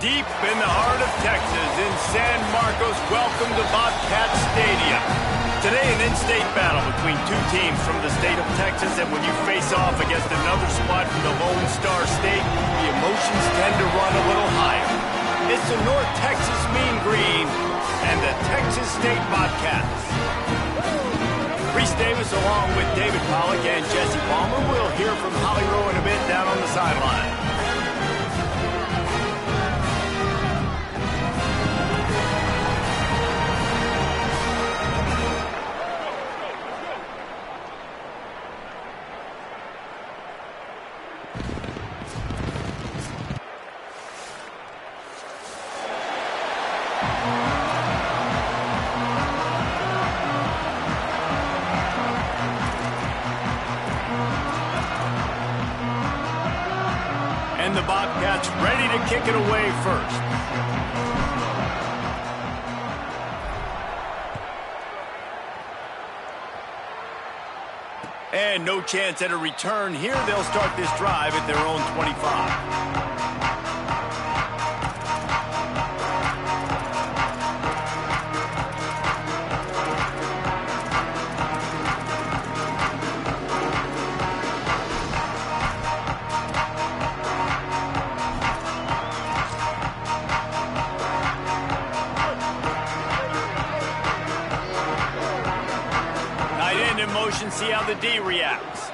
Deep in the heart of Texas, in San Marcos, welcome to Bobcat Stadium. Today, an in-state battle between two teams from the state of Texas, and when you face off against another squad from the Lone Star State, the emotions tend to run a little higher. It's the North Texas Mean Green and the Texas State Bobcats. Reese Davis along with David Pollock and Jesse Palmer. We'll hear from Holly Rowe in a bit down on the sideline. And the Bobcats ready to kick it away first. And no chance at a return here. They'll start this drive at their own 25. Motion, see how the D reacts.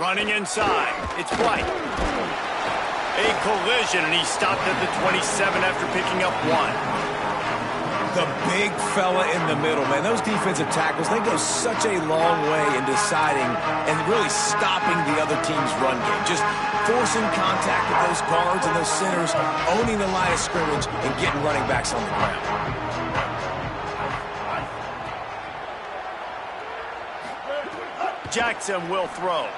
Running inside, it's White. A collision, and he stopped at the 27 after picking up one. The big fella in the middle, man. Those defensive tackles, they go such a long way in deciding and really stopping the other team's run game. Just forcing contact with those guards and those centers, owning the line of scrimmage, and getting running backs on the ground. Jackson will throw.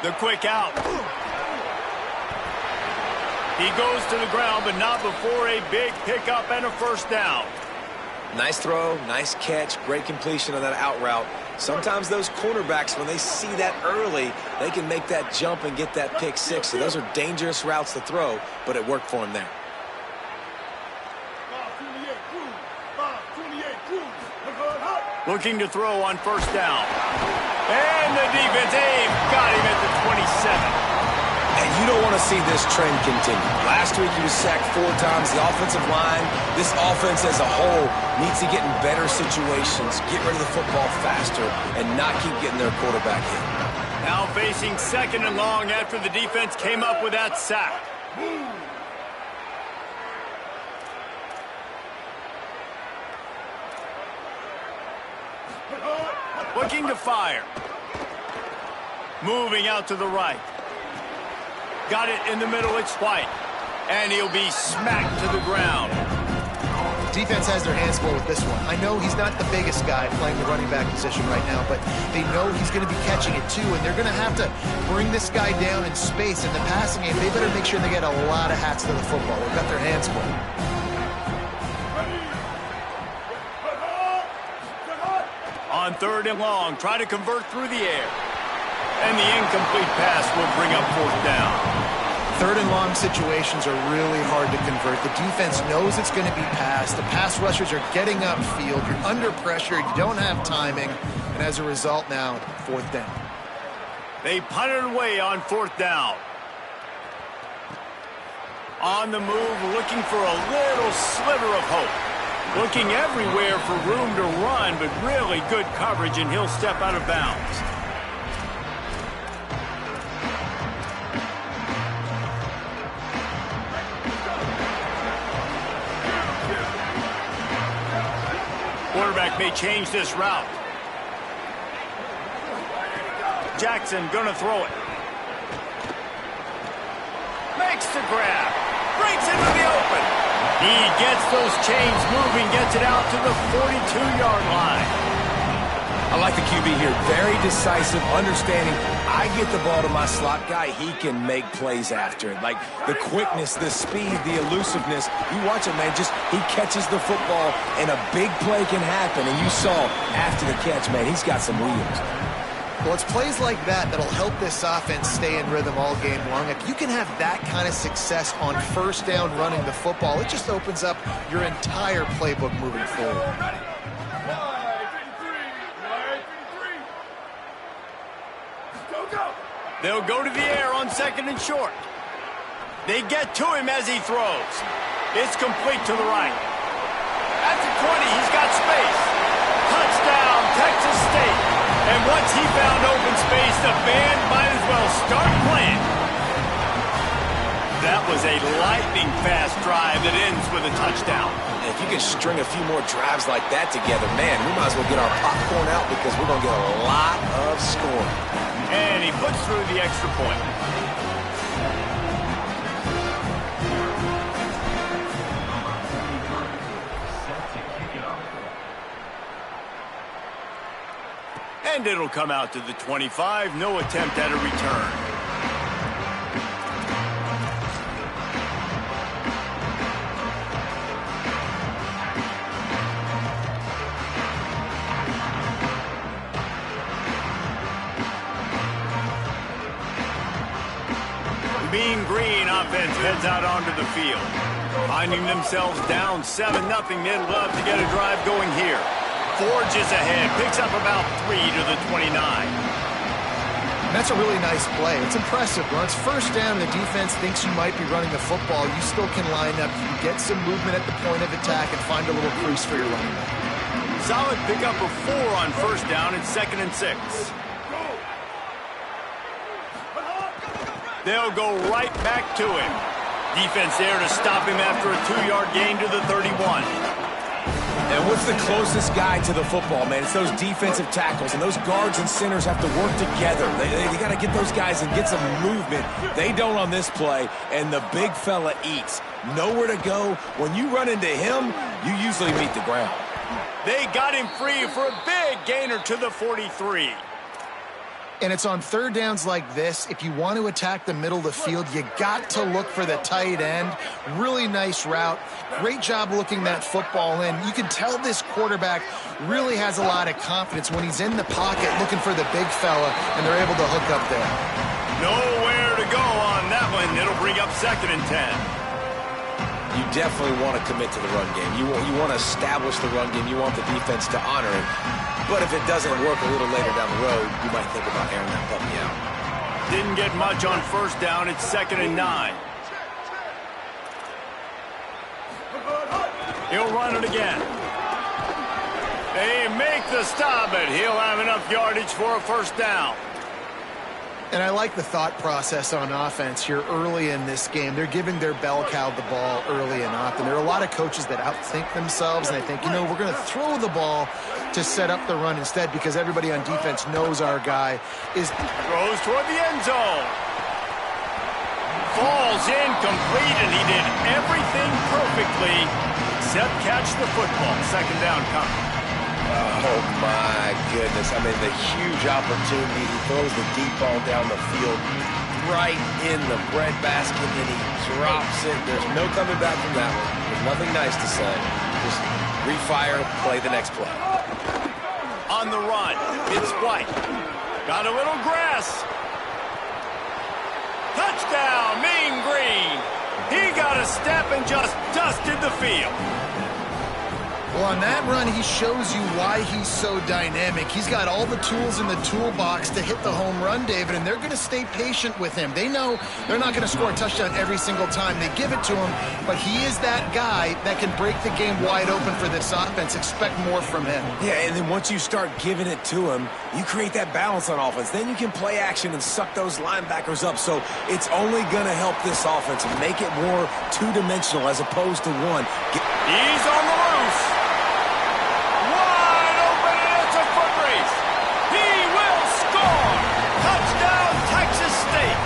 The quick out. He goes to the ground, but not before a big pickup and a first down. Nice throw, nice catch, great completion on that out route. Sometimes those cornerbacks, when they see that early, they can make that jump and get that pick six. So those are dangerous routes to throw, but it worked for him there. Looking to throw on first down. And the defense, got him at the 27. And you don't want to see this trend continue. Last week he was sacked 4 times. The offensive line, this offense as a whole, needs to get in better situations, get rid of the football faster, and not keep getting their quarterback hit. Now facing second and long after the defense came up with that sack. Looking to fire. Moving out to the right. Got it in the middle, it's White. And he'll be smacked to the ground. Defense has their hands full with this one. I know he's not the biggest guy playing the running back position right now, but they know he's going to be catching it too, and they're going to have to bring this guy down in space. In the passing game, they better make sure they get a lot of hats to the football. They've got their hands full. On third and long, try to convert through the air. And the incomplete pass will bring up fourth down. Third and long situations are really hard to convert. The defense knows it's going to be passed. The pass rushers are getting upfield. You're under pressure. You don't have timing. And as a result now, fourth down. They punted away on fourth down. On the move, looking for a little sliver of hope. Looking everywhere for room to run, but really good coverage, and he'll step out of bounds. Quarterback may change this route. Jackson gonna throw it. Makes the grab. Breaks into the open. He gets those chains moving, gets it out to the 42-yard line. I like the QB here. Very decisive, understanding. I get the ball to my slot guy, he can make plays after it. Like the quickness, the speed, the elusiveness. You watch it, man. Just he catches the football, and a big play can happen. And you saw after the catch, man, he's got some wheels. Well, it's plays like that that'll help this offense stay in rhythm all game long. If you can have that kind of success on first down running the football, it just opens up your entire playbook moving forward. They'll go to the air on 2nd and short. They get to him as he throws. It's complete to the right. At the 20, he's got space. Touchdown, Texas State. And once he found open space, the band might as well start playing. That was a lightning-fast drive that ends with a touchdown. If you can string a few more drives like that together, man, we might as well get our popcorn out because we're going to get a lot of scoring. And he puts through the extra point. And it'll come out to the 25. No attempt at a return. Mean Green offense heads out onto the field. Finding themselves down 7-0, they'd love to get a drive going here. Forges ahead, picks up about 3 to the 29. That's a really nice play. It's impressive. When it's first down and the defense thinks you might be running the football, you still can line up. You can get some movement at the point of attack and find a little crease for your running back. Solid pickup of 4 on first down and 2nd and 6. They'll go right back to him. Defense there to stop him after a 2-yard gain to the 31. And what's the closest guy to the football, man? It's those defensive tackles, and those guards and centers have to work together. They got to get those guys and get some movement. They don't on this play, and the big fella eats. Nowhere to go. When you run into him, you usually meet the ground. They got him free for a big gainer to the 43. And it's on third downs like this. If you want to attack the middle of the field, you got to look for the tight end. Really nice route. Great job looking that football in. You can tell this quarterback really has a lot of confidence when he's in the pocket looking for the big fella, and they're able to hook up there. Nowhere to go on that one. It'll bring up 2nd and 10. You definitely want to commit to the run game. You want to establish the run game. You want the defense to honor it. But if it doesn't work a little later down the road, you might think about airing that puppy out. Didn't get much on first down. It's 2nd and 9. He'll run it again. They make the stop, but he'll have enough yardage for a first down. And I like the thought process on offense here early in this game. They're giving their bell cow the ball early and often. There are a lot of coaches that outthink themselves, and they think, we're going to throw the ball to set up the run instead because everybody on defense knows our guy is... Throws toward the end zone. Falls incomplete, and he did everything perfectly except catch the football. 2nd down coming. Oh, my goodness. I mean, the huge opportunity. He throws the deep ball down the field right in the breadbasket, and he drops it. There's no coming back from that one. There's nothing nice to say. Just refire, play the next play. On the run, it's White. Got a little grass. Touchdown, Mean Green. He got a step and just dusted the field. Well, on that run, he shows you why he's so dynamic. He's got all the tools in the toolbox to hit the home run, David, and they're going to stay patient with him. They know they're not going to score a touchdown every single time they give it to him, but he is that guy that can break the game wide open for this offense. Expect more from him. Yeah, and then once you start giving it to him, you create that balance on offense. Then you can play action and suck those linebackers up. So it's only going to help this offense and make it more two-dimensional as opposed to one. He's on the loose. Wide open, and it's a foot race. He will score. Touchdown, Texas State.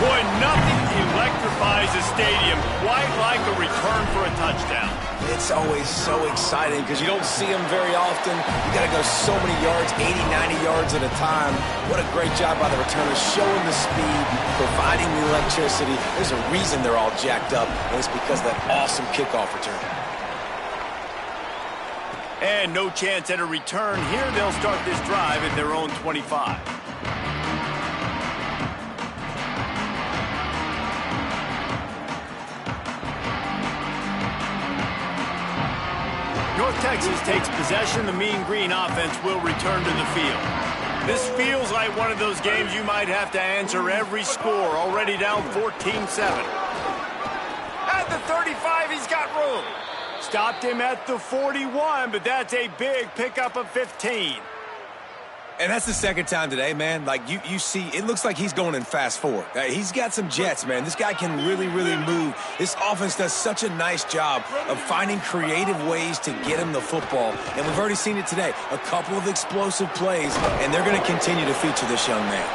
Boy, nothing electrifies a stadium quite like a return for a touchdown. It's always so exciting because you don't see them very often. You got to go so many yards, 80, 90 yards at a time. What a great job by the returners, showing the speed, providing the electricity. There's a reason they're all jacked up, and it's because of that awesome kickoff return. And no chance at a return here. They'll start this drive at their own 25. North Texas takes possession. The Mean Green offense will return to the field. This feels like one of those games you might have to answer every score. Already down 14-7. At the 35, he's got room. Stopped him at the 41, but that's a big pickup of 15. And that's the second time today, man. Like, you see, it looks like he's going in fast forward. He's got some jets, man. This guy can really, really move. This offense does such a nice job of finding creative ways to get him the football. And we've already seen it today. A couple of explosive plays, and they're going to continue to feature this young man.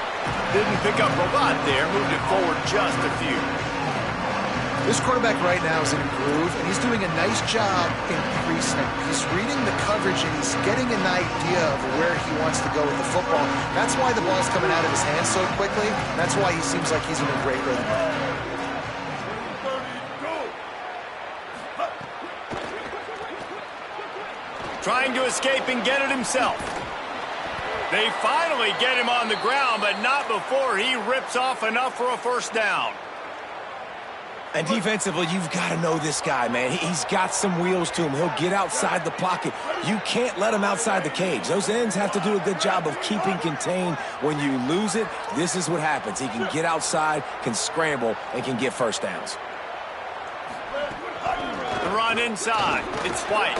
Didn't pick up a lot there. Moved it forward just a few. This quarterback right now is in a groove, and he's doing a nice job in pre-snap. He's reading the coverage, and he's getting an idea of where he wants to go with the football. That's why the ball's coming out of his hands so quickly. That's why he seems like he's in a great rhythm. Trying to escape and get it himself. They finally get him on the ground, but not before he rips off enough for a first down. And defensively, you've got to know this guy, man. He's got some wheels to him. He'll get outside the pocket. You can't let him outside the cage. Those ends have to do a good job of keeping contained. When you lose it, this is what happens. He can get outside, can scramble, and can get first downs. The run inside. It's White.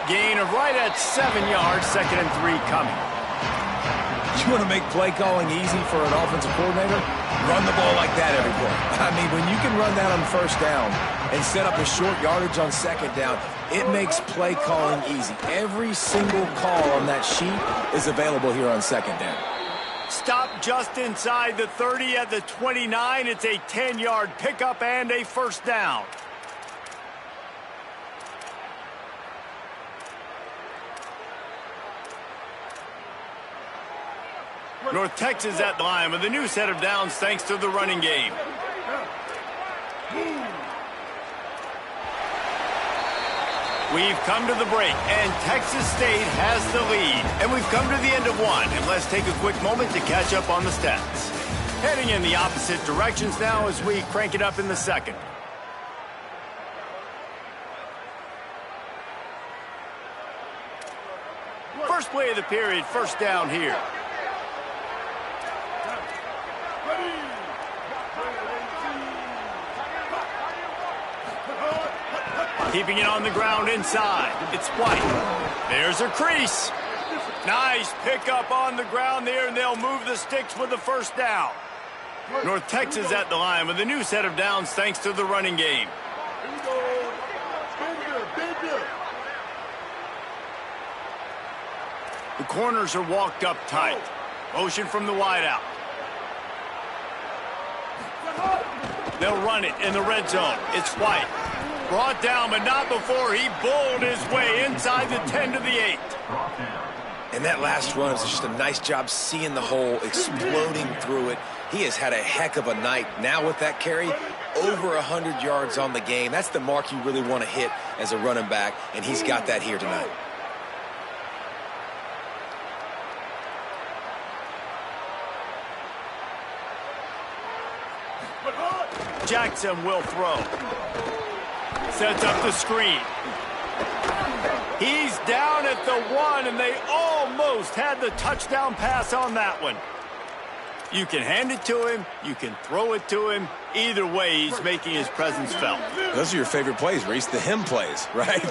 Gain of right at 7 yards, 2nd and 3 coming. You want to make play calling easy for an offensive coordinator? Run the ball like that every play. I mean, when you can run that on first down and set up a short yardage on second down, it makes play calling easy. Every single call on that sheet is available here on second down. Stop just inside the 30 at the 29. It's a 10-yard pickup and a first down. North Texas at the line with a new set of downs thanks to the running game. We've come to the break, and Texas State has the lead. And we've come to the end of one, and let's take a quick moment to catch up on the stats. Heading in the opposite directions now as we crank it up in the second. First play of the period, first down here. Keeping it on the ground inside. It's White. There's a crease. Nice pickup on the ground there, and they'll move the sticks with the first down. North Texas at the line with a new set of downs thanks to the running game. The corners are walked up tight. Motion from the wideout. They'll run it in the red zone. It's White. Brought down, but not before he bowled his way inside the 10 to the 8. And that last run is just a nice job seeing the hole, exploding through it. He has had a heck of a night. Now with that carry, over 100 yards on the game. That's the mark you really want to hit as a running back, and he's got that here tonight. Jackson will throw. Sets up the screen. He's down at the 1, and they almost had the touchdown pass on that one. You can hand it to him. You can throw it to him. Either way, he's making his presence felt. Those are your favorite plays, Reese, the him plays, right?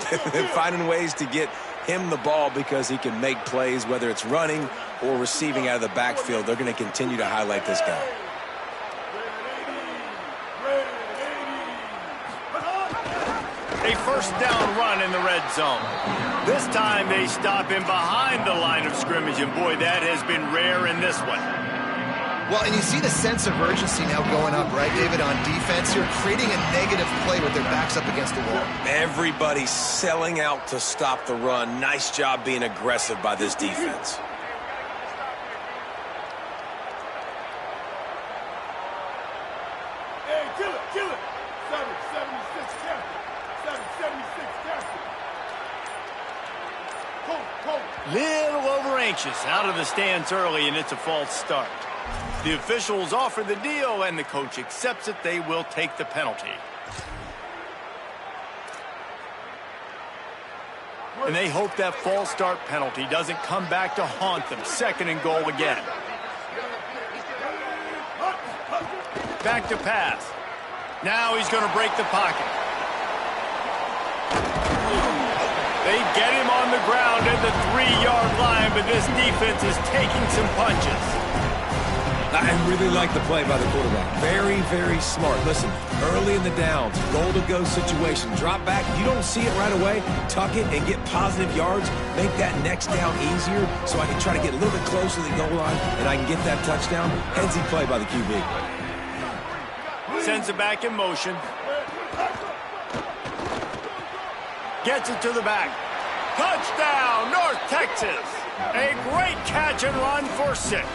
Finding ways to get him the ball because he can make plays, whether it's running or receiving out of the backfield. They're going to continue to highlight this guy. A first down run in the red zone. This time they stop him behind the line of scrimmage, and boy, that has been rare in this one. Well, and you see the sense of urgency now going up, right, David, on defense. You're creating a negative play with their backs up against the wall. Everybody's selling out to stop the run. Nice job being aggressive by this defense. Hey, kill it, kill it. 776 captain. 776 captain. Little over anxious, out of the stands early, and it's a false start. The officials offer the deal, and the coach accepts it. They will take the penalty. And they hope that false start penalty doesn't come back to haunt them. 2nd and goal again. Back to pass. Now he's going to break the pocket. They get him on the ground at the 3-yard line, but this defense is taking some punches. I really like the play by the quarterback. Very, very smart. Listen, early in the downs, goal-to-go situation. Drop back. You don't see it right away. Tuck it and get positive yards. Make that next down easier so I can try to get a little bit closer to the goal line and I can get that touchdown. Headsy play by the QB. Sends it back in motion. Gets it to the back. Touchdown, North Texas. A great catch and run for 6.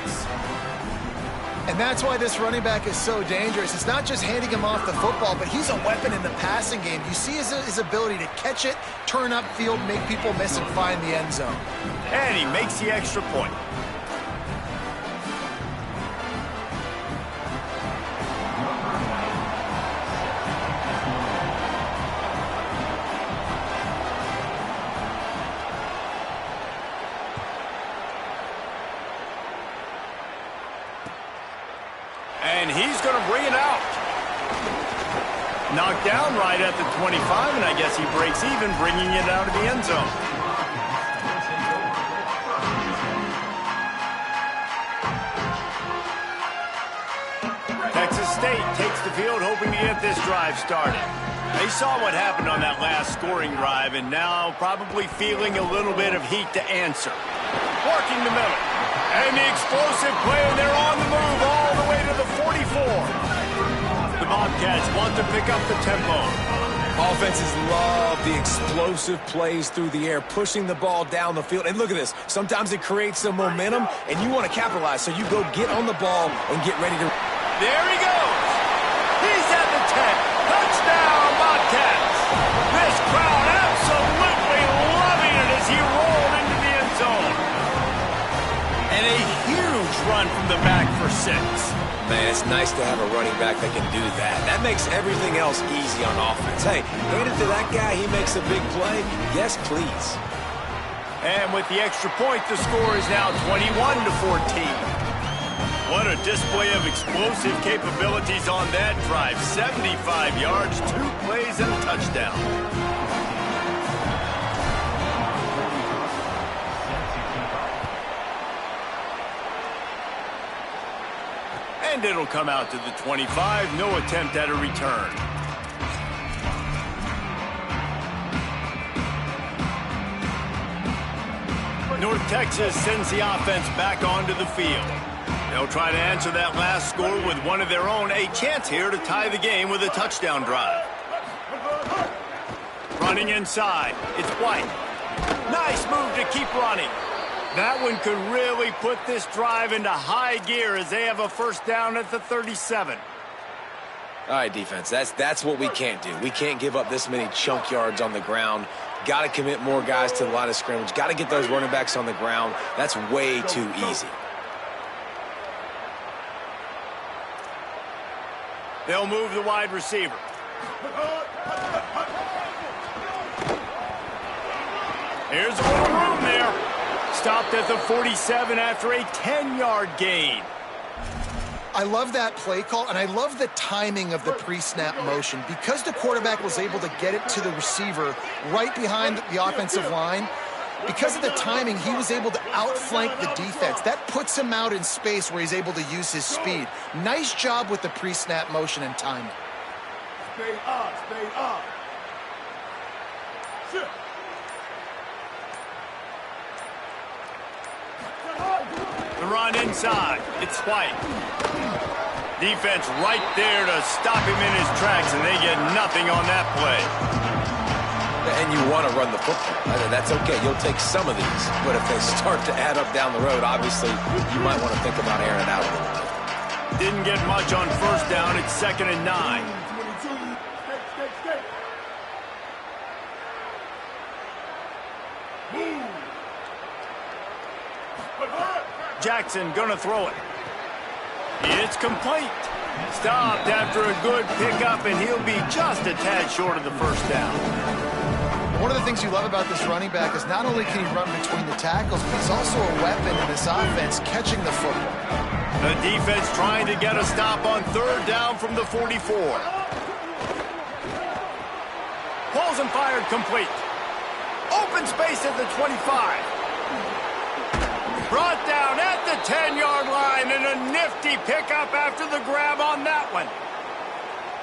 And that's why this running back is so dangerous. It's not just handing him off the football, but he's a weapon in the passing game. You see his ability to catch it, turn upfield, make people miss, and find the end zone. And he makes the extra point. And he's going to bring it out. Knocked down right at the 25, and I guess he breaks even, bringing it out of the end zone. Texas State takes the field, hoping to get this drive started. They saw what happened on that last scoring drive, and now probably feeling a little bit of heat to answer. Working the middle. And the explosive play, and they're on the move all the way to the 44. The Bobcats want to pick up the tempo. Offenses love the explosive plays through the air, pushing the ball down the field. And look at this. Sometimes it creates some momentum, and you want to capitalize. So you go get on the ball and get ready to... There he goes. He's at the 10. Touchdown, Bobcats. This crowd absolutely loving it as he rolled into the end zone. And a huge run from the back for 6. Man, it's nice to have a running back that can do that. That makes everything else easy on offense. Hey, hand it to that guy. He makes a big play. Yes, please. And with the extra point, the score is now 21-14. What a display of explosive capabilities on that drive. 75 yards, 2 plays, and a touchdown. And it'll come out to the 25. No attempt at a return. North Texas sends the offense back onto the field. They'll try to answer that last score with one of their own. A chance here to tie the game with a touchdown drive. Running inside. It's White. Nice move to keep running. That one could really put this drive into high gear as they have a first down at the 37. All right, defense, that's what we can't do. We can't give up this many chunk yards on the ground. Got to commit more guys to the line of scrimmage. Got to get those running backs on the ground. That's way too easy. They'll move the wide receiver. Here's a little room there. Stopped at the 47 after a 10-yard gain. I love that play call, and I love the timing of the pre-snap motion. Because the quarterback was able to get it to the receiver right behind the offensive line, because of the timing, he was able to outflank the defense. That puts him out in space where he's able to use his speed. Nice job with the pre-snap motion and timing. Stay up, stay up. Shit. The run inside. It's White. Defense right there to stop him in his tracks, and they get nothing on that play. And you want to run the football. That's okay. You'll take some of these. But if they start to add up down the road, obviously, you might want to think about airing it out a little bit. Didn't get much on first down. It's 2nd and 9. Jackson gonna throw it. It's complete. Stopped after a good pickup, and he'll be just a tad short of the first down. One of the things you love about this running back is not only can he run between the tackles, but he's also a weapon in this offense catching the football. The defense trying to get a stop on third down from the 44. Pulls and fired complete. Open space at the 25. Brought down at the 10-yard line, and a nifty pickup after the grab on that one.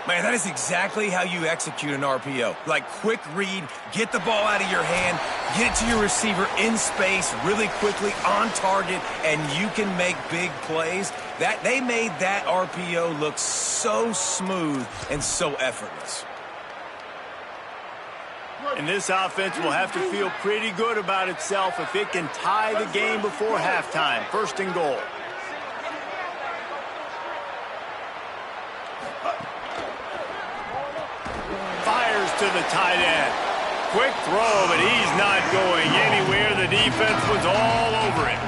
Man, that is exactly how you execute an RPO. Like, quick read, get the ball out of your hand, get it to your receiver in space really quickly, on target, and you can make big plays. They made that RPO look so smooth and so effortless. And this offense will have to feel pretty good about itself if it can tie the game before halftime. First and goal. Fires to the tight end. Quick throw, but he's not going anywhere. The defense was all over it.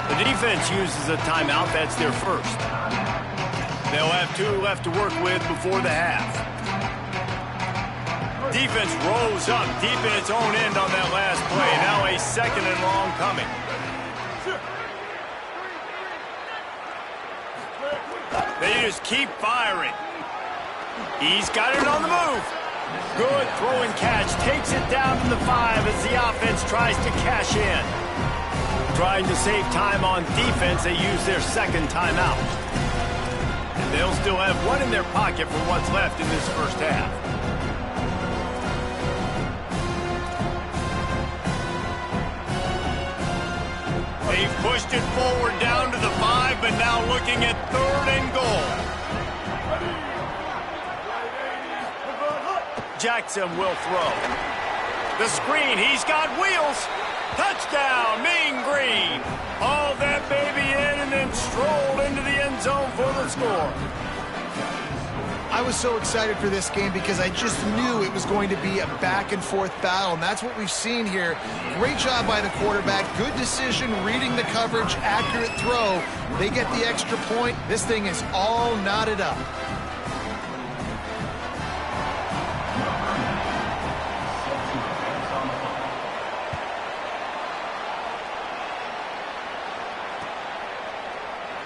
The defense uses a timeout. That's their first. They'll have 2 left to work with before the half. Defense rolls up deep in its own end on that last play. Now a second and long coming. They just keep firing. He's got it on the move. Good throw and catch. Takes it down to the 5 as the offense tries to cash in. Trying to save time on defense, they use their second timeout. And they'll still have 1 in their pocket for what's left in this first half. They've pushed it forward down to the 5, but now looking at third and goal. Jackson will throw. The screen, he's got wheels. Touchdown, Mean Green. Hauled that baby in and then strolled into the end zone for the score. I was so excited for this game because I just knew it was going to be a back-and-forth battle, and that's what we've seen here. Great job by the quarterback. Good decision, reading the coverage, accurate throw. They get the extra point. This thing is all knotted up.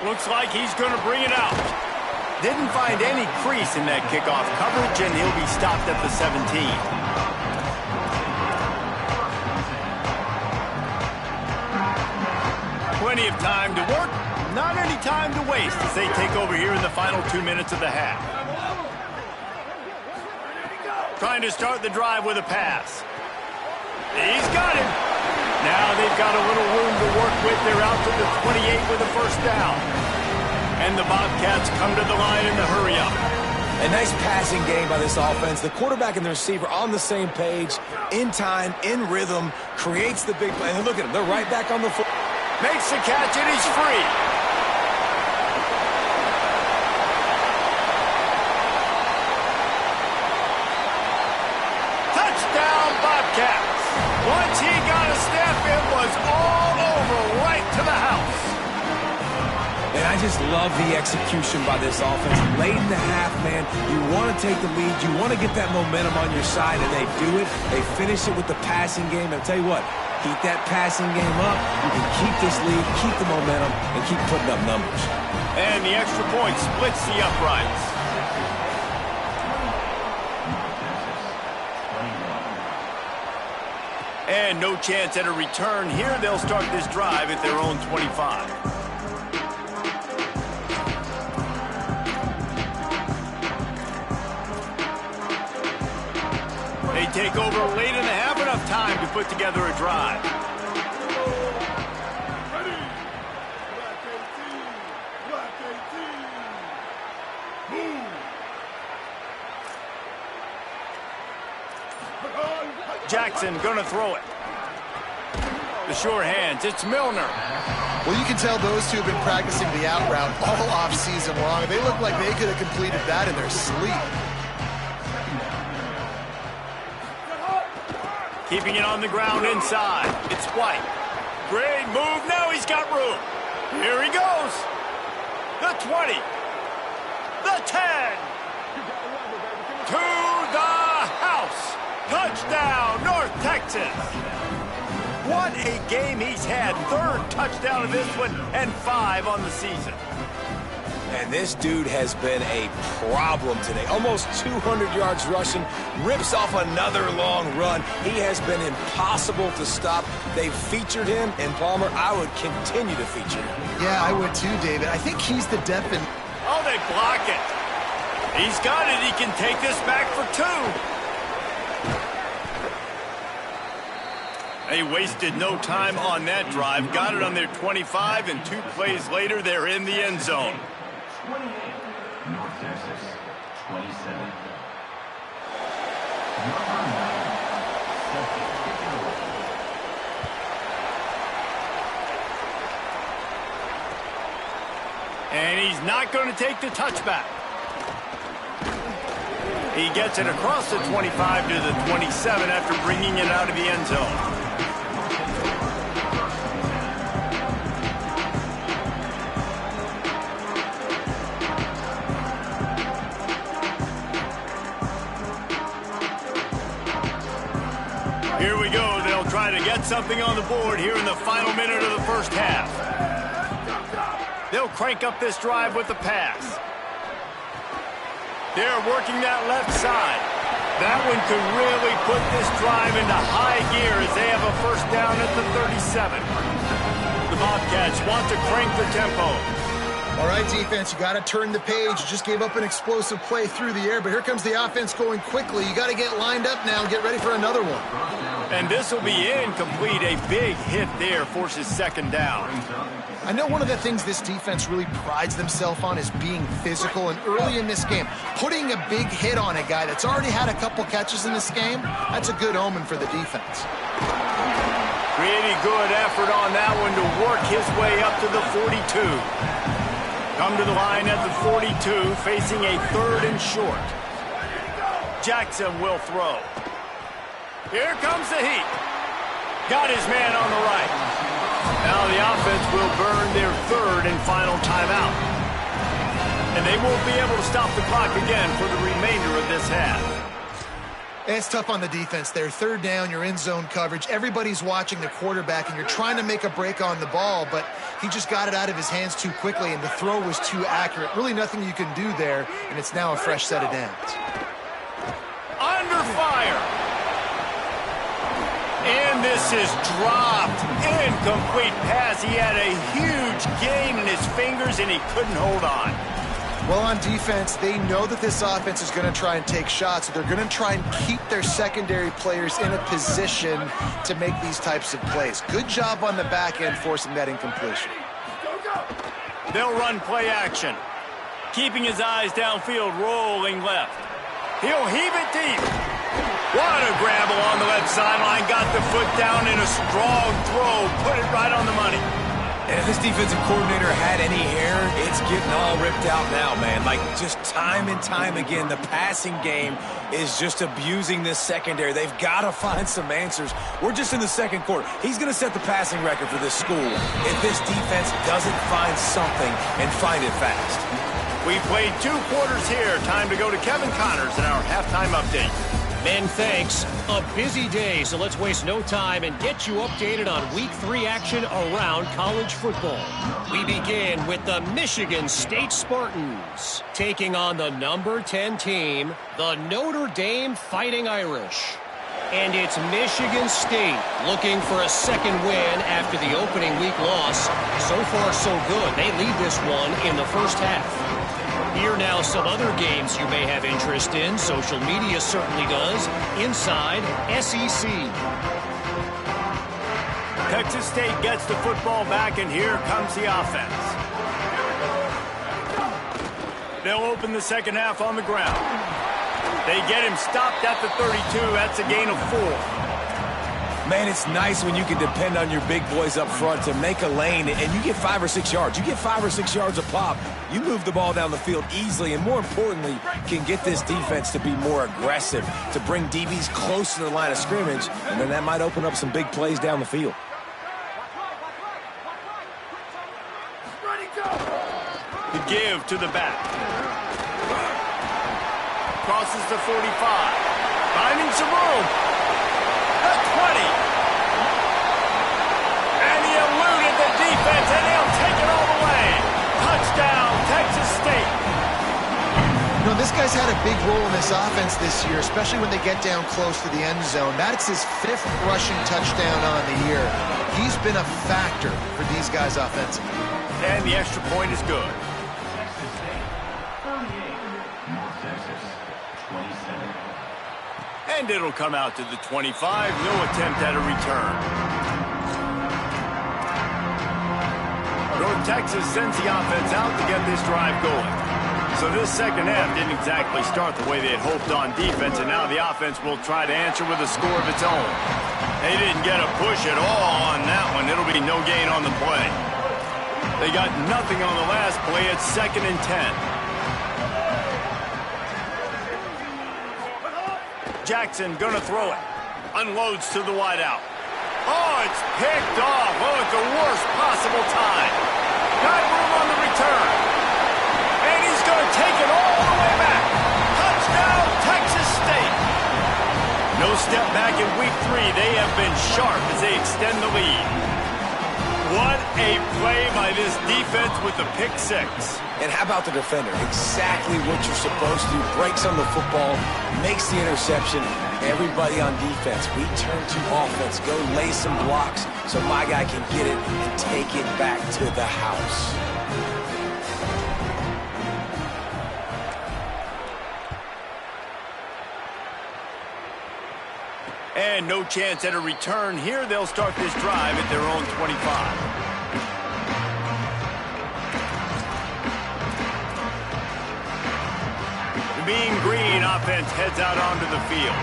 Looks like he's going to bring it out. Didn't find any crease in that kickoff coverage, and he'll be stopped at the 17. Plenty of time to work, not any time to waste as they take over here in the final 2 minutes of the half. Trying to start the drive with a pass. He's got him. Now they've got a little room to work with. They're out to the 28 with a first down. And the Bobcats come to the line in the hurry-up. A nice passing game by this offense. The quarterback and the receiver on the same page, in time, in rhythm, creates the big play. And look at them. They're right back on the foot. Makes the catch, and he's free. Touchdown, Bobcats. Once he got a step, it was all over, right to the house. And I just love the execution by this offense. Late in the half, man, you want to take the lead. You want to get that momentum on your side, and they do it. They finish it with the passing game. And I'll tell you what, keep that passing game up. You can keep this lead, keep the momentum, and keep putting up numbers. And the extra point splits the uprights. And no chance at a return here. They'll start this drive at their own 25. They take over late in the half, enough time to put together a drive. Jackson gonna throw it. The sure hands, it's Milner. Well, you can tell those two have been practicing the out route all off season long. They look like they could have completed that in their sleep. Keeping it on the ground inside. It's White. Great move. Now he's got room. Here he goes. The 20. The 10. To the house. Touchdown, North Texas. What a game he's had. Third touchdown of this one and 5 on the season. And this dude has been a problem today. Almost 200 yards rushing, rips off another long run. He has been impossible to stop. They've featured him, and Palmer, I would continue to feature him. Yeah, I would too, David. I think he's the depth in... Oh, they block it. He's got it. He can take this back for 2. They wasted no time on that drive. Got it on their 25, and 2 plays later, they're in the end zone. 28, North Texas, 27. Number 9, second kick away. And he's not going to take the touchback. He gets it across the 25 to the 27 after bringing it out of the end zone. Here we go. They'll try to get something on the board here in the final minute of the first half. They'll crank up this drive with the pass. They're working that left side. That one could really put this drive into high gear as they have a first down at the 37. The Bobcats want to crank the tempo. All right, defense, you got to turn the page. You just gave up an explosive play through the air, but here comes the offense going quickly. You got to get lined up now and get ready for another one. And this will be incomplete. A big hit there forces second down. I know one of the things this defense really prides themselves on is being physical, and early in this game, putting a big hit on a guy that's already had a couple catches in this game, that's a good omen for the defense. Pretty good effort on that one to work his way up to the 42. Come to the line at the 42, facing a 3rd and short. Jackson will throw. Here comes the heat. Got his man on the right. Now the offense will burn their 3rd and final timeout. And they won't be able to stop the clock again for the remainder of this half. It's tough on the defense there. 3rd down, you're in zone coverage. Everybody's watching the quarterback, and you're trying to make a break on the ball, but he just got it out of his hands too quickly, and the throw was too accurate. Really nothing you can do there, and it's now a fresh set of downs. Under fire. And this is dropped. Incomplete pass. He had a huge gain in his fingers, and he couldn't hold on. Well, on defense, they know that this offense is going to try and take shots. So they're going to try and keep their secondary players in a position to make these types of plays. Good job on the back end forcing that incompletion. They'll run play action. Keeping his eyes downfield, rolling left. He'll heave it deep. What a grab along the left sideline. Got the foot down in a strong throw. Put it right on the money. And if this defensive coordinator had any hair, it's getting all ripped out now, man. Like, just time and time again, the passing game is just abusing this secondary. They've got to find some answers. We're just in the second quarter. He's going to set the passing record for this school if this defense doesn't find something and find it fast. We played 2 quarters here. Time to go to Kevin Connors in our halftime update. Men, thanks. A busy day, so let's waste no time and get you updated on Week 3 action around college football. We begin with the Michigan State Spartans taking on the number 10 team, the Notre Dame Fighting Irish. And it's Michigan State looking for a second win after the opening week loss. So far, so good. They lead this one in the first half. Here now some other games you may have interest in. Social media certainly does. Inside SEC. Texas State gets the football back, and here comes the offense. They'll open the second half on the ground. They get him stopped at the 32. That's a gain of 4. Man, it's nice when you can depend on your big boys up front to make a lane, and you get 5 or 6 yards. You get 5 or 6 yards a pop. You move the ball down the field easily, and more importantly, can get this defense to be more aggressive, to bring DBs close to the line of scrimmage, and then that might open up some big plays down the field. The give to the back. Crosses the 45. Finding some room. The 20. And he eluded the defense, and he'll take it all the way. Touchdown, Texas State. You know, this guy's had a big role in this offense this year, especially when they get down close to the end zone. That's his 5th rushing touchdown on the year. He's been a factor for these guys offensively. And the extra point is good. Texas State 38, North Texas 27. And it'll come out to the 25. No attempt at a return. North Texas sends the offense out to get this drive going. So this second half didn't exactly start the way they had hoped on defense, and now the offense will try to answer with a score of its own. They didn't get a push at all on that one. It'll be no gain on the play. They got nothing on the last play. It's 2nd and 10. Jackson gonna throw it. Unloads to the wideout. Oh, it's picked off. Oh, at the worst possible time. Got room on the return. And he's going to take it all the way back. Touchdown, Texas State. No step back in week 3. They have been sharp as they extend the lead. What a play by this defense with the pick 6. And how about the defender? Exactly what you're supposed to do. Breaks on the football, makes the interception. Everybody on defense, we turn to offense. Go lay some blocks so my guy can get it and take it back to the house. And no chance at a return here. They'll start this drive at their own 25. The Mean Green offense heads out onto the field.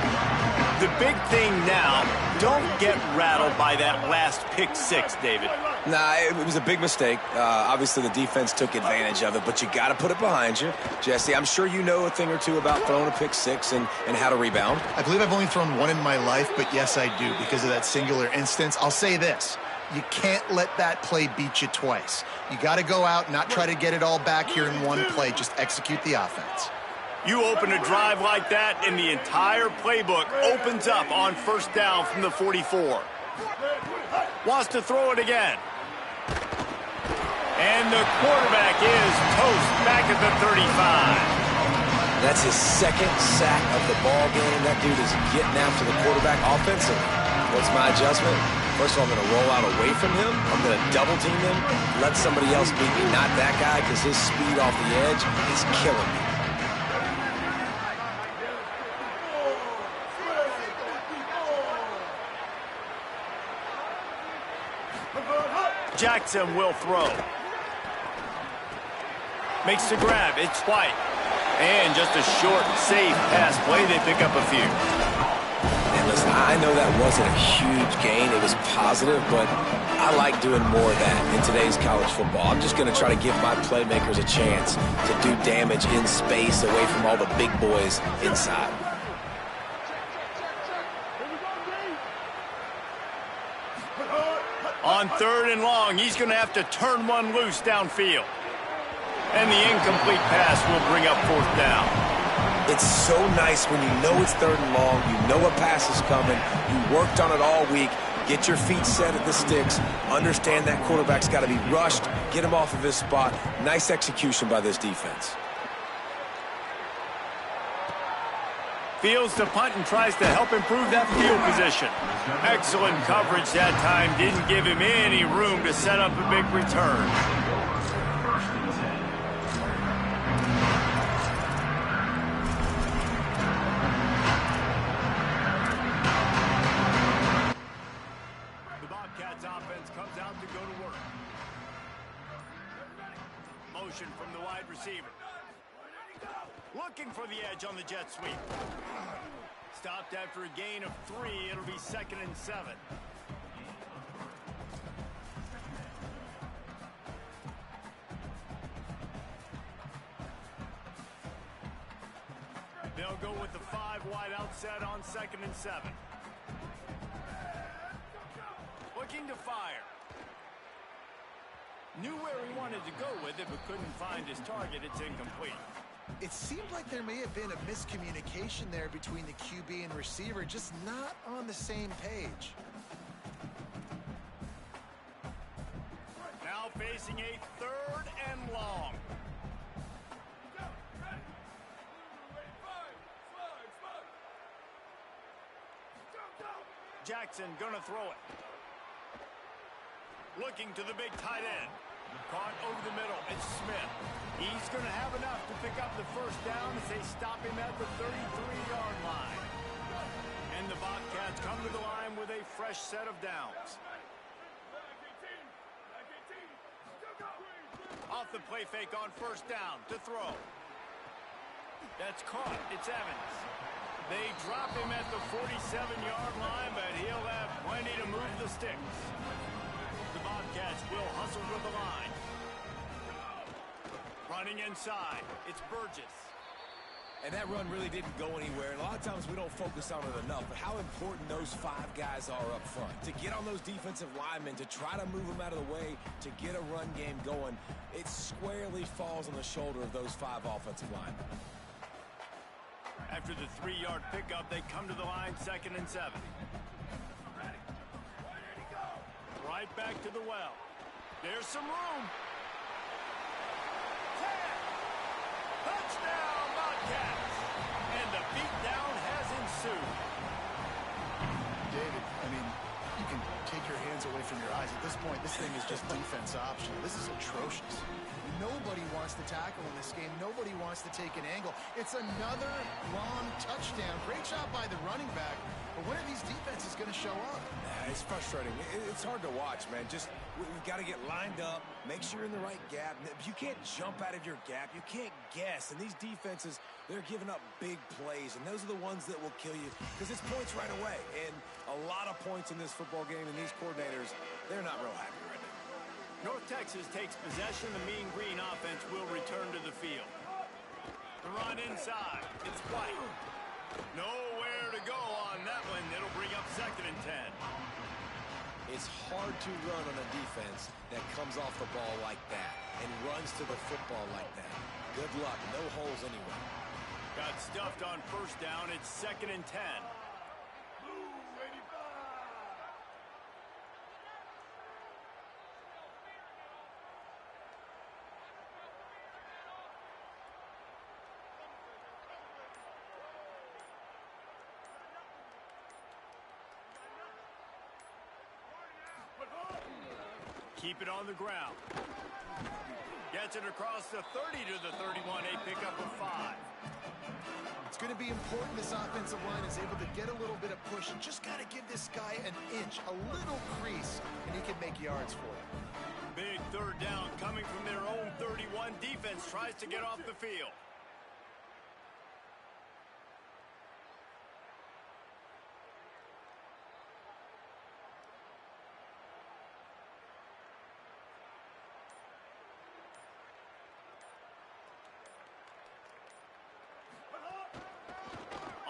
The big thing now, don't get rattled by that last pick 6, David. Nah, it was a big mistake. Obviously, the defense took advantage of it, but you got to put it behind you. Jesse, I'm sure you know a thing or two about throwing a pick 6 and how to rebound. I believe I've only thrown one in my life, but yes, I do because of that singular instance. I'll say this. You can't let that play beat you twice. You got to go out, not try to get it all back here in one play. Just execute the offense. You open a drive like that, and the entire playbook opens up on 1st down from the 44. Wants to throw it again. And the quarterback is toast back at the 35. That's his 2nd sack of the ball game. That dude is getting after the quarterback offensively. What's my adjustment? First of all, I'm going to roll out away from him. I'm going to double team him, let somebody else beat me, not that guy, because his speed off the edge is killing me. Jackson will throw. Makes the grab. It's White. And just a short, safe pass play. They pick up a few. And listen, I know that wasn't a huge gain. It was positive, but I like doing more of that in today's college football. I'm just going to try to give my playmakers a chance to do damage in space away from all the big boys inside. On 3rd and long, he's going to have to turn one loose downfield. And the incomplete pass will bring up 4th down. It's so nice when you know it's 3rd and long, you know a pass is coming, you worked on it all week, get your feet set at the sticks, understand that quarterback's got to be rushed, get him off of his spot. Nice execution by this defense. Fields to punt and tries to help improve that field position. Excellent coverage that time. Didn't give him any room to set up a big return. The Bobcats offense comes out to go to work. Motion from the wide receiver. Looking for the edge on the jet sweep. Stopped after a gain of 3. It'll be 2nd and 7. They'll go with the 5 wide outset on 2nd and 7. Looking to fire. Knew where he wanted to go with it, but couldn't find his target. It's incomplete. It seemed like there may have been a miscommunication there between the QB and receiver, just not on the same page. Now facing a 3rd and long. Jackson gonna throw it. Looking to the big tight end. Caught over the middle. It's Smith. He's going to have enough to pick up the first down as they stop him at the 33-yard line. And the Bobcats come to the line with a fresh set of downs. Off the play fake on first down to throw. That's caught. It's Evans. They drop him at the 47-yard line, but he'll have plenty to move the sticks. The Bobcats will hustle to the line. Running inside, it's Burgess. And that run really didn't go anywhere. And a lot of times we don't focus on it enough, but how important those 5 guys are up front. To get on those defensive linemen, to try to move them out of the way, to get a run game going, it squarely falls on the shoulder of those 5 offensive linemen. After the 3-yard pickup, they come to the line 2nd and 7. Right back to the well. There's some room. 10. Touchdown, Bobcats. And the beatdown has ensued. David, I mean, you can take your hands away from your eyes. At this point, this thing is just defense optional. This is atrocious. Nobody wants to tackle in this game. Nobody wants to take an angle. It's another long touchdown. Great job by the running back. But when are these defenses going to show up? It's frustrating. It's hard to watch, man. Just, we've got to get lined up, make sure you're in the right gap. You can't jump out of your gap. You can't guess. And these defenses, they're giving up big plays, and those are the ones that will kill you because it's points right away. And a lot of points in this football game, and these coordinators, they're not real happy right now. North Texas takes possession. The Mean Green offense will return to the field. The run inside. It's White. Nowhere to go on that one. It'll bring up 2nd and 10. It's hard to run on a defense that comes off the ball like that and runs to the football like that. Good luck. No holes anywhere. Got stuffed on first down. It's 2nd and 10. Keep it on the ground. Gets it across the 30 to the 31, a pickup of 5. It's going to be important this offensive line is able to get a little bit of push. You just got to give this guy an inch, a little crease, and he can make yards for you. Big 3rd down coming from their own 31. Defense tries to get off the field.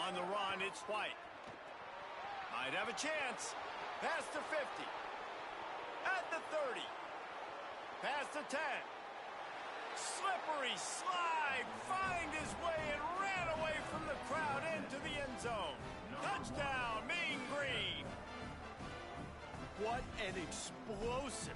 On the run, it's White. Might have a chance. Past the 50. At the 30. Past the 10. Slippery slide. Find his way and ran away from the crowd into the end zone. Touchdown, Mean Green. What an explosive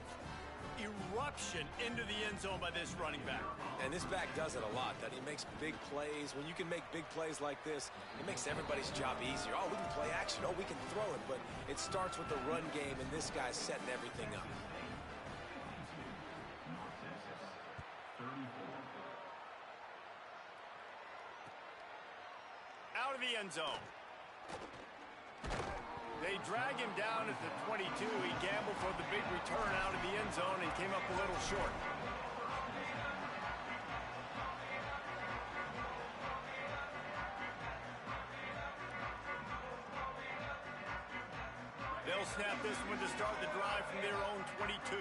eruption into the end zone by this running back. And this back does it a lot. That he makes big plays. When you can make big plays like this, it makes everybody's job easier. Oh, we can play action. Oh, we can throw it. But it starts with the run game, and this guy's setting everything up. Out of the end zone. They drag him down at the 22. He gambled for the big return out of the end zone and came up a little short. They'll snap this one to start the drive from their own 22.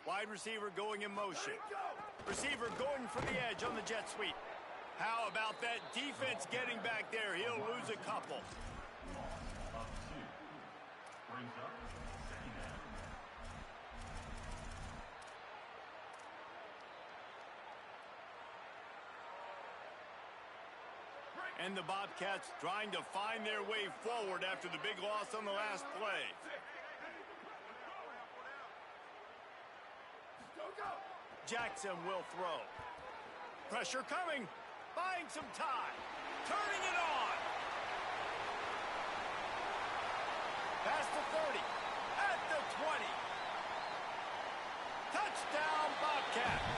Wide receiver going in motion. Receiver going for the edge on the jet sweep. How about that defense getting back there? He'll lose a couple. Brings up second down. And the Bobcats trying to find their way forward after the big loss on the last play. Jackson will throw. Pressure coming. Buying some time. Turning it on. Past the 30. At the 20. Touchdown Bobcats.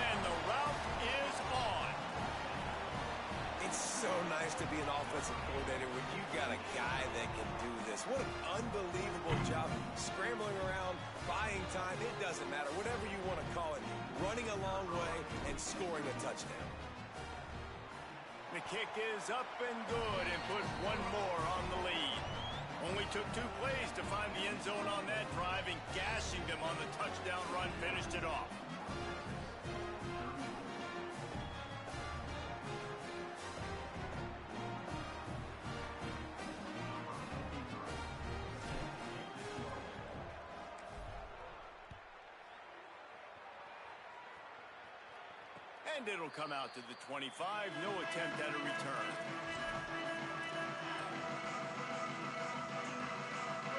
And the route is on. It's so nice to be an offensive coordinator when you got a guy that can do this. What an unbelievable job. Scrambling around, buying time, it doesn't matter. Whatever you want to call it. Running a long way and scoring a touchdown. The kick is up and good and put one more on the lead. Only took 2 plays to find the end zone on that drive, and gashing them on the touchdown run finished it off. And it'll come out to the 25. No attempt at a return.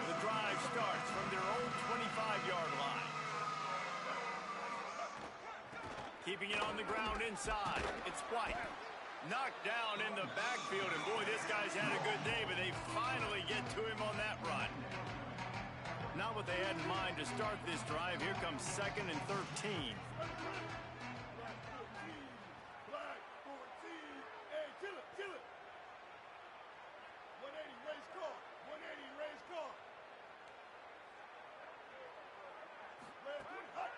The drive starts from their own 25-yard line. Keeping it on the ground inside. It's White. Knocked down in the backfield. And boy, this guy's had a good day, but they finally get to him on that run. Not what they had in mind to start this drive. Here comes 2nd and 13.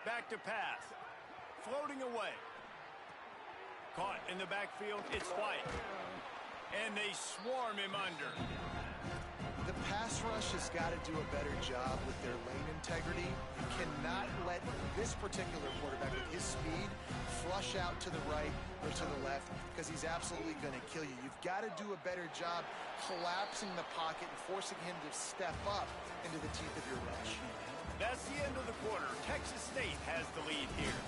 Back to pass. Floating away. Caught in the backfield. It's White. And they swarm him under. The pass rush has got to do a better job with their lane integrity. You cannot let this particular quarterback with his speed flush out to the right or to the left because he's absolutely going to kill you. You've got to do a better job collapsing the pocket and forcing him to step up into the teeth of your rush. That's the end of the quarter. Texas State has the lead here.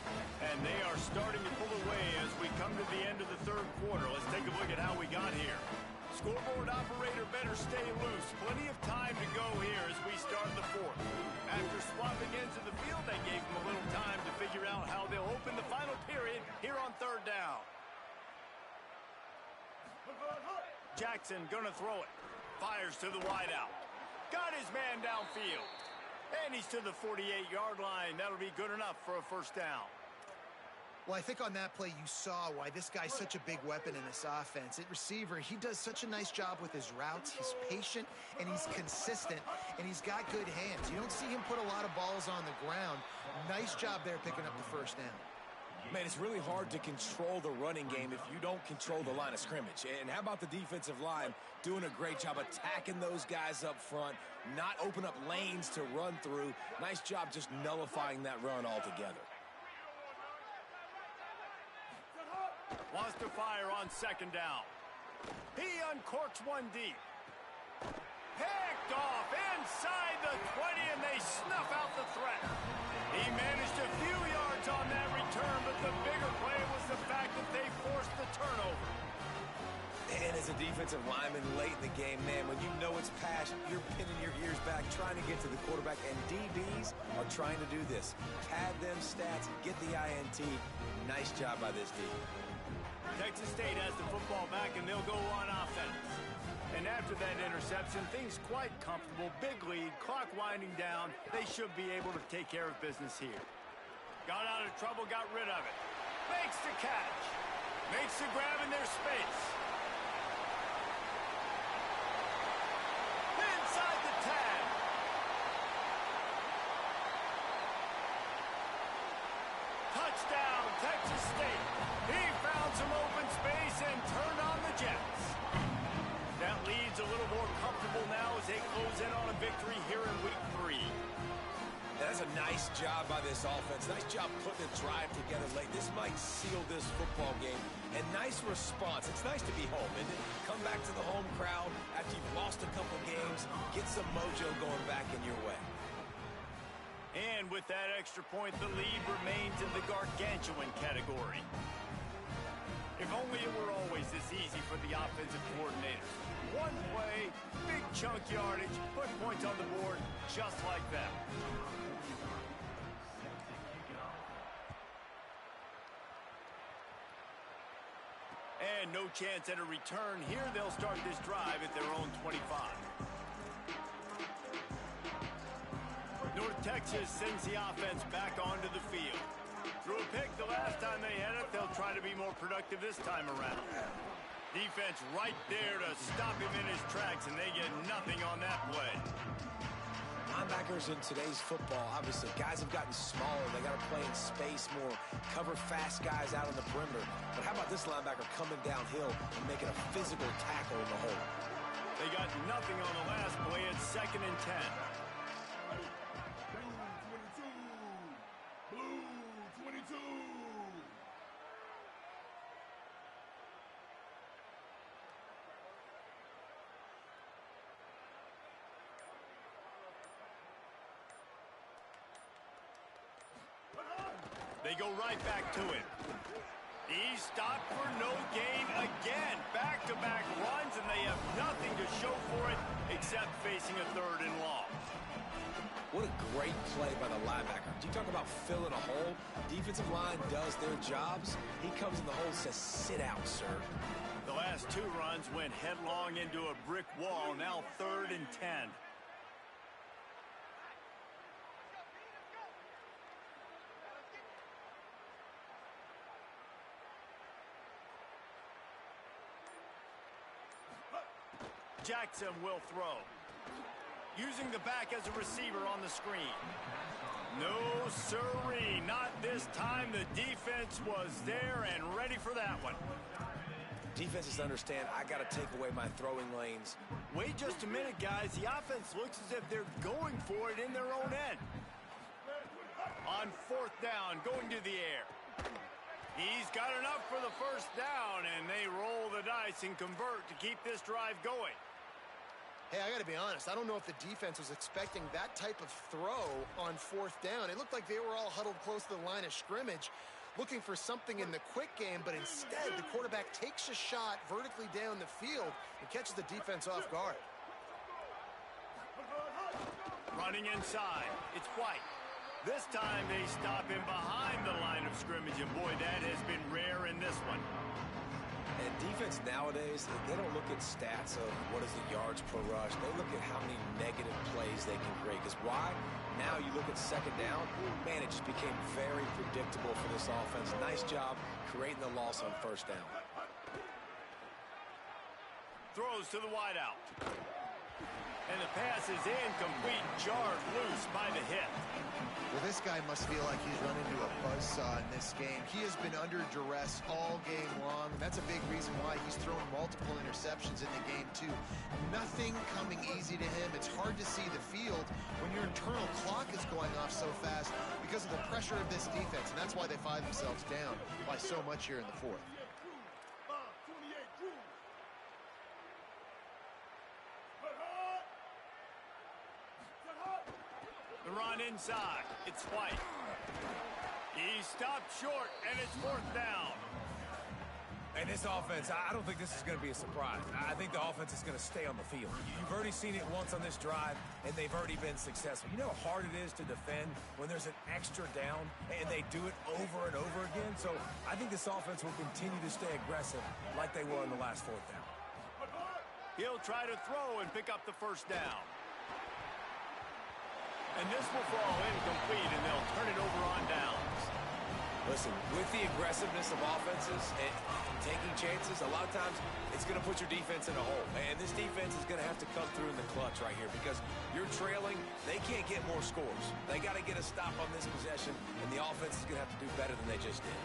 And they are starting to pull away as we come to the end of the 3rd quarter. Let's take a look at how we got here. Scoreboard operator better stay loose. Plenty of time to go here as we start the 4th. After swapping ends of the field, they gave them a little time to figure out how they'll open the final period here on 3rd down. Jackson gonna throw it. Fires to the wideout. Got his man downfield. And he's to the 48-yard line. That'll be good enough for a 1st down. Well, I think on that play you saw why this guy's such a big weapon in this offense. At receiver, he does such a nice job with his routes. He's patient, and he's consistent, and he's got good hands. You don't see him put a lot of balls on the ground. Nice job there picking up the 1st down. Man, it's really hard to control the running game if you don't control the line of scrimmage. And how about the defensive line doing a great job attacking those guys up front, not open up lanes to run through. Nice job just nullifying that run altogether. Wants to fire on 2nd down. He uncorks one deep. Picked off inside the 20, and they snuff out the threat. He managed a few yards on that return, but the bigger play was the fact that they forced the turnover. And as a defensive lineman late in the game, man, when you know it's pass, you're pinning your ears back, trying to get to the quarterback, and DBs are trying to do this. Pad them stats, get the INT. Nice job by this D. Texas State has the football back, and they'll go on offense. And after that interception, things quite comfortable. Big lead, clock winding down. They should be able to take care of business here. Got out of trouble, got rid of it. Makes the catch. Makes the grab in their space. Inside the 10. Touchdown, Texas State. He found some open space and turned on the Jets. That lead's a little more comfortable now as they close in on a victory here in week 3. That's a nice job job by this offense. Nice job putting a drive together late. This might seal this football game. And nice response. It's nice to be home, isn't it? Come back to the home crowd after you've lost a couple games. Get some mojo going back in your way. And with that extra point, the lead remains in the gargantuan category. If only it were always this easy for the offensive coordinators. One play, big chunk yardage, put points on the board just like that. And no chance at a return. Here they'll start this drive at their own 25. North Texas sends the offense back onto the field. Threw a pick the last time they had it. They'll try to be more productive this time around. Defense right there to stop him in his tracks, and they get nothing on that play. Linebackers in today's football, obviously, guys have gotten smaller. They got to play in space more, cover fast guys out on the perimeter. But how about this linebacker coming downhill and making a physical tackle in the hole? They got nothing on the last play. It's 2nd and 10. They go right back to him. He's stopped for no gain again. Back-to-back runs, and they have nothing to show for it except facing a 3rd and long. What a great play by the linebacker. Do you talk about filling a hole? Defensive line does their jobs. He comes in the hole and says, sit out, sir. The last 2 runs went headlong into a brick wall. Now 3rd and 10. Jackson will throw. Using the back as a receiver on the screen. No sirree, not this time. The defense was there and ready for that one. Defenses understand I got to take away my throwing lanes. Wait just a minute, guys. The offense looks as if they're going for it in their own end. On 4th down, going to the air. He's got enough for the 1st down, and they roll the dice and convert to keep this drive going. Hey, I got to be honest. I don't know if the defense was expecting that type of throw on 4th down. It looked like they were all huddled close to the line of scrimmage, looking for something in the quick game, but instead the quarterback takes a shot vertically down the field and catches the defense off guard. Running inside. It's White. This time they stop him behind the line of scrimmage, and boy, that has been rare in this one. And defense nowadays, they don't look at stats of what is the yards per rush. They look at how many negative plays they can create. Because why? Now you look at 2nd down, man, it just became very predictable for this offense. Nice job creating the loss on 1st down. Throws to the wideout. And the pass is incomplete, jarred loose by the hit. Well, this guy must feel like he's run into a buzzsaw in this game. He has been under duress all game long, and that's a big reason why he's thrown multiple interceptions in the game, too. Nothing coming easy to him. It's hard to see the field when your internal clock is going off so fast because of the pressure of this defense, and that's why they find themselves down by so much here in the 4th. The run inside. It's White. He stopped short, and it's 4th down. And this offense, I don't think this is going to be a surprise. I think the offense is going to stay on the field. You've already seen it once on this drive, and they've already been successful. You know how hard it is to defend when there's an extra down, and they do it over and over again? So I think this offense will continue to stay aggressive like they were in the last 4th down. He'll try to throw and pick up the 1st down. And this will fall incomplete, and they'll turn it over on downs. Listen, with the aggressiveness of offenses and taking chances, a lot of times it's going to put your defense in a hole. And this defense is going to have to come through in the clutch right here because you're trailing. They can't get more scores. They got to get a stop on this possession, and the offense is going to have to do better than they just did.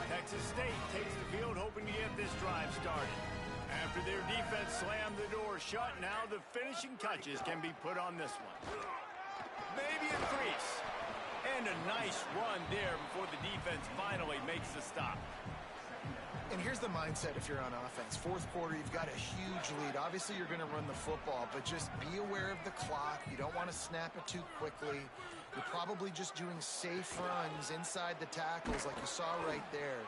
Texas State takes the field hoping to get this drive started. After their defense slammed the door shut, now the finishing touches can be put on this one. Maybe a crease. And a nice run there before the defense finally makes the stop. And here's the mindset if you're on offense. Fourth quarter, you've got a huge lead. Obviously, you're going to run the football, but just be aware of the clock. You don't want to snap it too quickly. You're probably just doing safe runs inside the tackles like you saw right there.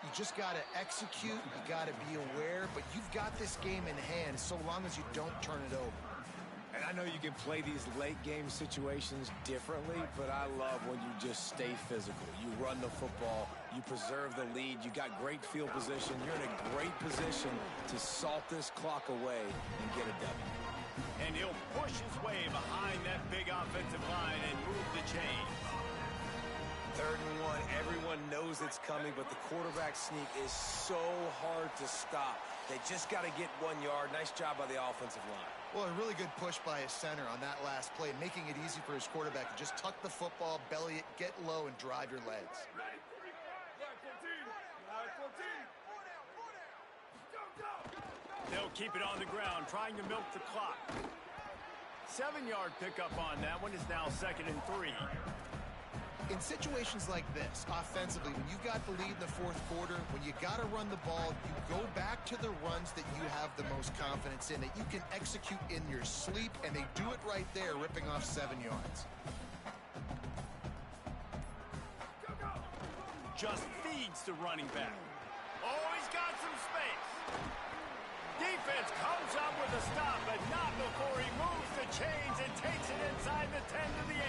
You just got to execute. You got to be aware, but you've got this game in hand so long as you don't turn it over. And I know you can play these late game situations differently, but I love when you just stay physical. You run the football, you preserve the lead, you got great field position, you're in a great position to salt this clock away and get a W. And he'll push his way behind that big offensive line and move the chains. 3rd and 1, everyone knows it's coming, but the quarterback sneak is so hard to stop. They just got to get 1 yard. Nice job by the offensive line. Well, a really good push by his center on that last play, making it easy for his quarterback to just tuck the football, belly it, get low, and drive your legs. They'll keep it on the ground, trying to milk the clock. 7-yard pickup on that one is now 2nd and 3. In situations like this, offensively, when you've got the lead in the 4th quarter, when you got to run the ball, you go back to the runs that you have the most confidence in, that you can execute in your sleep, and they do it right there, ripping off 7 yards. Just feeds the running back. Oh, he's got some space. Defense comes up with a stop, but not before he moves the chains and takes it inside the 10 to the 8.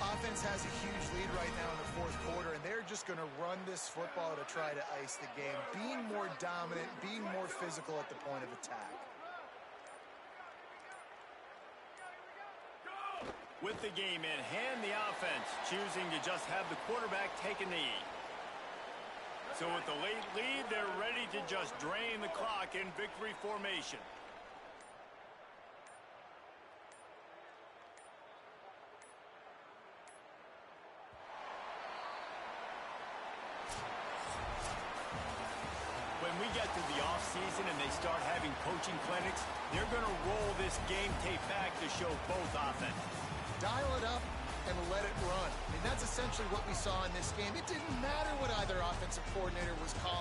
Offense has a huge lead right now in the 4th quarter, and they're just going to run this football to try to ice the game, being more dominant, being more physical at the point of attack. With the game in hand, the offense choosing to just have the quarterback take a knee. So with the late lead, they're ready to just drain the clock in victory formation. When we get to the offseason and they start having coaching clinics, they're going to roll this game tape back to show both offenses. Dial it up and let it run. I mean, that's essentially what we saw in this game. It didn't matter what either offensive coordinator was calling.